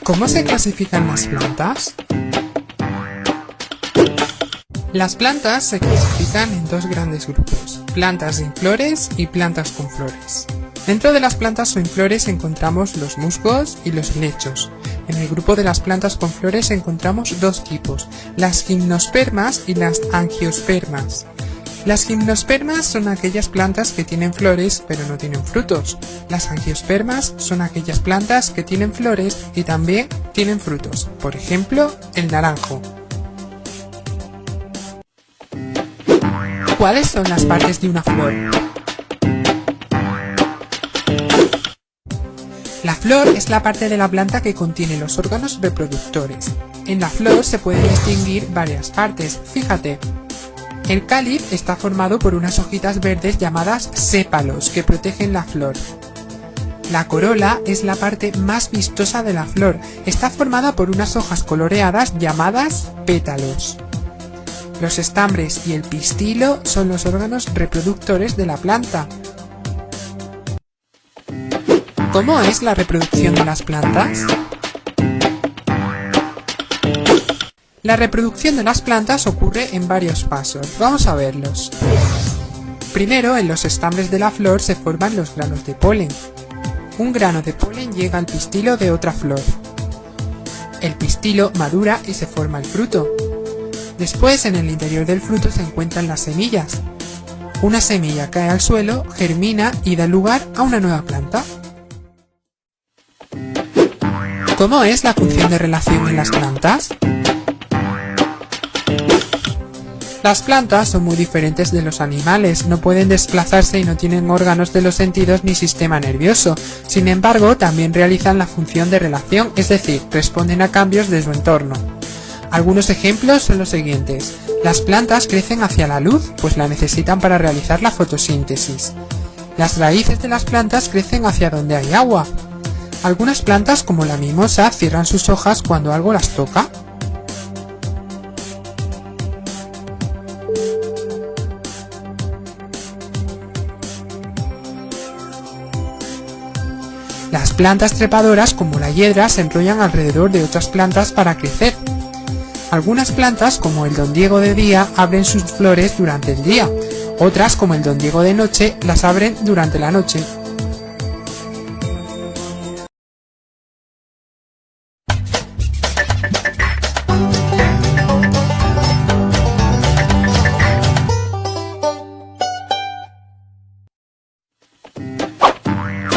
¿Cómo se clasifican las plantas? Las plantas se clasifican en dos grandes grupos, plantas sin flores y plantas con flores. Dentro de las plantas sin flores encontramos los musgos y los helechos. En el grupo de las plantas con flores encontramos dos tipos, las gimnospermas y las angiospermas. Las gimnospermas son aquellas plantas que tienen flores pero no tienen frutos. Las angiospermas son aquellas plantas que tienen flores y también tienen frutos, por ejemplo, el naranjo. ¿Cuáles son las partes de una flor? La flor es la parte de la planta que contiene los órganos reproductores. En la flor se pueden distinguir varias partes, fíjate. El cáliz está formado por unas hojitas verdes llamadas sépalos que protegen la flor. La corola es la parte más vistosa de la flor, está formada por unas hojas coloreadas llamadas pétalos. Los estambres y el pistilo son los órganos reproductores de la planta. ¿Cómo es la reproducción de las plantas? La reproducción de las plantas ocurre en varios pasos. Vamos a verlos. Primero, en los estambres de la flor se forman los granos de polen. Un grano de polen llega al pistilo de otra flor. El pistilo madura y se forma el fruto. Después, en el interior del fruto se encuentran las semillas. Una semilla cae al suelo, germina y da lugar a una nueva planta. ¿Cómo es la función de relación en las plantas? Las plantas son muy diferentes de los animales, no pueden desplazarse y no tienen órganos de los sentidos ni sistema nervioso. Sin embargo, también realizan la función de relación, es decir, responden a cambios de su entorno. Algunos ejemplos son los siguientes. Las plantas crecen hacia la luz, pues la necesitan para realizar la fotosíntesis. Las raíces de las plantas crecen hacia donde hay agua. Algunas plantas, como la mimosa, cierran sus hojas cuando algo las toca. Las plantas trepadoras, como la hiedra, se enrollan alrededor de otras plantas para crecer. Algunas plantas, como el don Diego de día, abren sus flores durante el día. Otras, como el don Diego de noche, las abren durante la noche.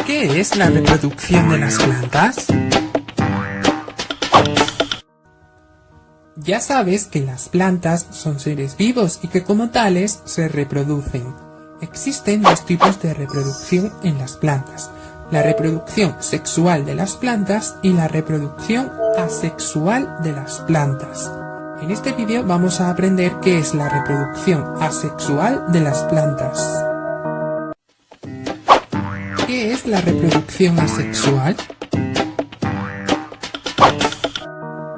¿Qué es la reproducción de las plantas? Ya sabes que las plantas son seres vivos y que como tales se reproducen. Existen dos tipos de reproducción en las plantas: la reproducción sexual de las plantas y la reproducción asexual de las plantas. En este vídeo vamos a aprender qué es la reproducción asexual de las plantas. ¿Qué es la reproducción asexual?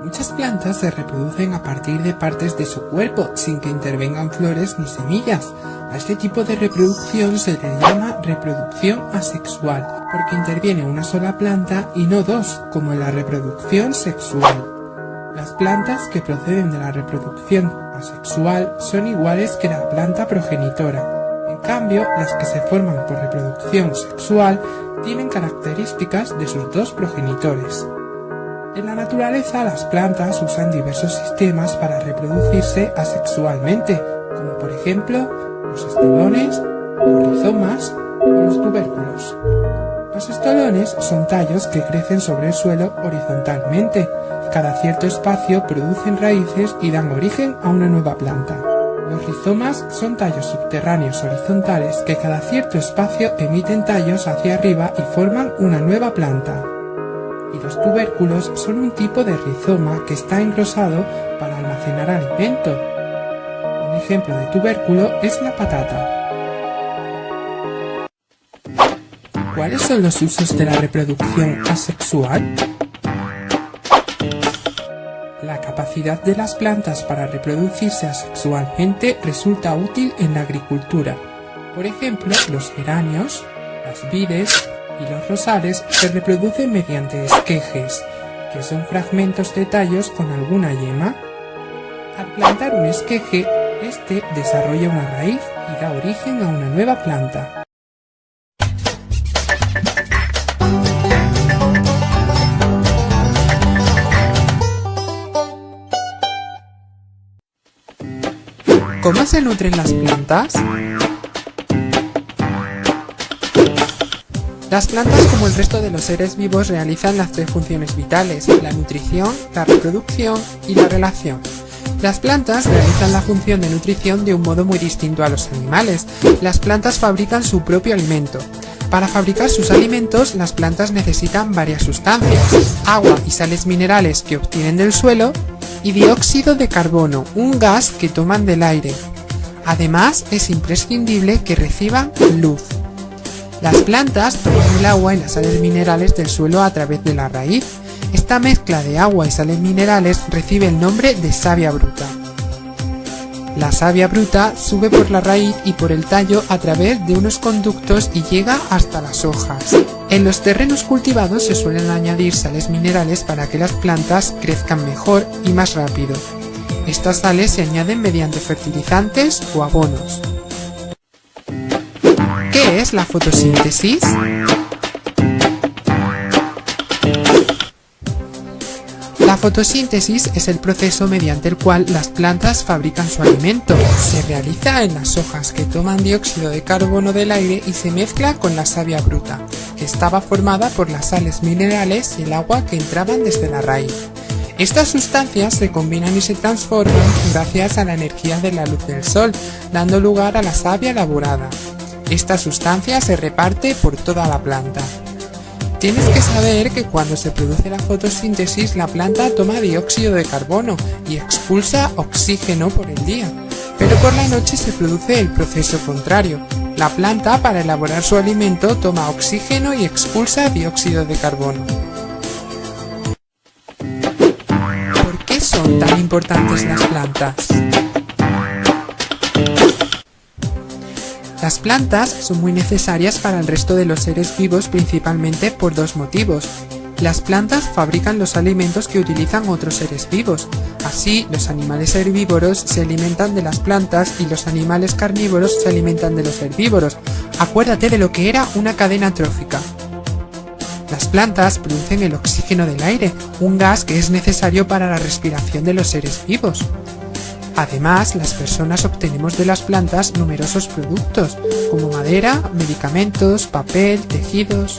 Muchas plantas se reproducen a partir de partes de su cuerpo, sin que intervengan flores ni semillas. A este tipo de reproducción se le llama reproducción asexual, porque interviene una sola planta y no dos, como en la reproducción sexual. Las plantas que proceden de la reproducción asexual son iguales que la planta progenitora. En cambio, las que se forman por reproducción sexual tienen características de sus dos progenitores. En la naturaleza, las plantas usan diversos sistemas para reproducirse asexualmente, como por ejemplo los estolones, los rizomas o los tubérculos. Los estolones son tallos que crecen sobre el suelo horizontalmente. Cada cierto espacio producen raíces y dan origen a una nueva planta. Los rizomas son tallos subterráneos horizontales que cada cierto espacio emiten tallos hacia arriba y forman una nueva planta. Y los tubérculos son un tipo de rizoma que está engrosado para almacenar alimento. Un ejemplo de tubérculo es la patata. ¿Cuáles son los usos de la reproducción asexual? La capacidad de las plantas para reproducirse asexualmente resulta útil en la agricultura. Por ejemplo, los geranios, las vides y los rosales se reproducen mediante esquejes. que son fragmentos de tallos con alguna yema. Al plantar un esqueje, este desarrolla una raíz y da origen a una nueva planta. ¿Cómo se nutren las plantas? Las plantas, como el resto de los seres vivos, realizan las tres funciones vitales: la nutrición, la reproducción y la relación. Las plantas realizan la función de nutrición de un modo muy distinto a los animales. Las plantas fabrican su propio alimento. Para fabricar sus alimentos, las plantas necesitan varias sustancias: agua y sales minerales que obtienen del suelo, y dióxido de carbono, un gas que toman del aire. Además, es imprescindible que reciban luz. Las plantas toman el agua y las sales minerales del suelo a través de la raíz. Esta mezcla de agua y sales minerales recibe el nombre de savia bruta. La savia bruta sube por la raíz y por el tallo a través de unos conductos y llega hasta las hojas. En los terrenos cultivados se suelen añadir sales minerales para que las plantas crezcan mejor y más rápido. Estas sales se añaden mediante fertilizantes o abonos. ¿Qué es la fotosíntesis? La fotosíntesis es el proceso mediante el cual las plantas fabrican su alimento. Se realiza en las hojas, que toman dióxido de carbono del aire y se mezcla con la savia bruta, que estaba formada por las sales minerales y el agua que entraban desde la raíz. Estas sustancias se combinan y se transforman gracias a la energía de la luz del sol, dando lugar a la savia elaborada. Esta sustancia se reparte por toda la planta. Tienes que saber que cuando se produce la fotosíntesis, la planta toma dióxido de carbono y expulsa oxígeno por el día. Pero por la noche se produce el proceso contrario. La planta, para elaborar su alimento, toma oxígeno y expulsa dióxido de carbono. ¿Por qué son tan importantes las plantas? Las plantas son muy necesarias para el resto de los seres vivos, principalmente por dos motivos. Las plantas fabrican los alimentos que utilizan otros seres vivos. Así, los animales herbívoros se alimentan de las plantas y los animales carnívoros se alimentan de los herbívoros. Acuérdate de lo que era una cadena trófica. Las plantas producen el oxígeno del aire, un gas que es necesario para la respiración de los seres vivos. Además, las personas obtenemos de las plantas numerosos productos, como madera, medicamentos, papel, tejidos.